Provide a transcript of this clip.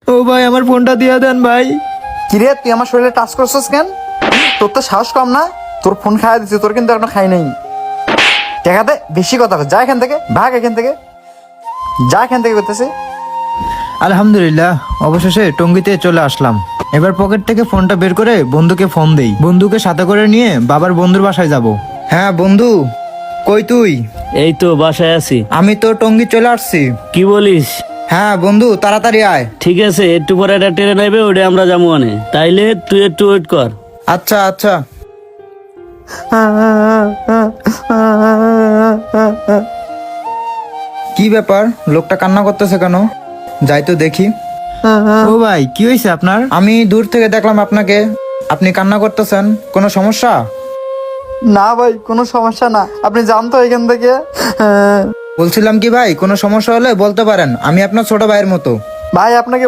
ও ভাই আমার ফোনটা দিয়ে দেন ভাই। কিরে তুই আমার শরীরে টাচ করছিস কেন? তোর তো সাহস কম না? তোর ফোন খাইয়া দিচ্ছি, তোর কিন্তু এখনো খাই নাই। দেখা দে, বেশি কথা কর। যা এখান থেকে, ভাগ এখান থেকে, যা এখান থেকে করতেছি। আলহামদুলিল্লাহ অবশেষে টঙ্গিতে চলে আসলাম। এবার পকেট থেকে ফোনটা বের করে বন্ধুকে ফোন দেই। বন্ধুকে সাথে করে নিয়ে বাবার বন্ধুর বাসায় যাব। হ্যাঁ বন্ধু, কই তুই? এই তো বাসায় আছি। আমি তো টঙ্গী চলে আসছি। কি বলিস? হ্যাঁ বন্ধু তাড়াতাড়ি আয়। ঠিক আছে, একটু পরে একটা ট্রেন আইবে, ওটা আমরা যাবো মানে। তাইলে তুই একটু ওয়েট কর। আচ্ছা আচ্ছা। কি ব্যাপার, লোকটা কান্না করতেছে কেন? যাই তো দেখি। ও ভাই কি হয়েছে আপনার? আমি দূর থেকে দেখলাম আপনাকে, আপনি কান্না করতেছেন, কোনো সমস্যা? না ভাই, কোনো সমস্যা না, আপনি যান তো এখান থেকে। বলছিলাম কি ভাই, কোনো সমস্যা হলে বলতে পারেন, আমি আপনার ছোট ভাইয়ের মতো। ভাই আপনাকে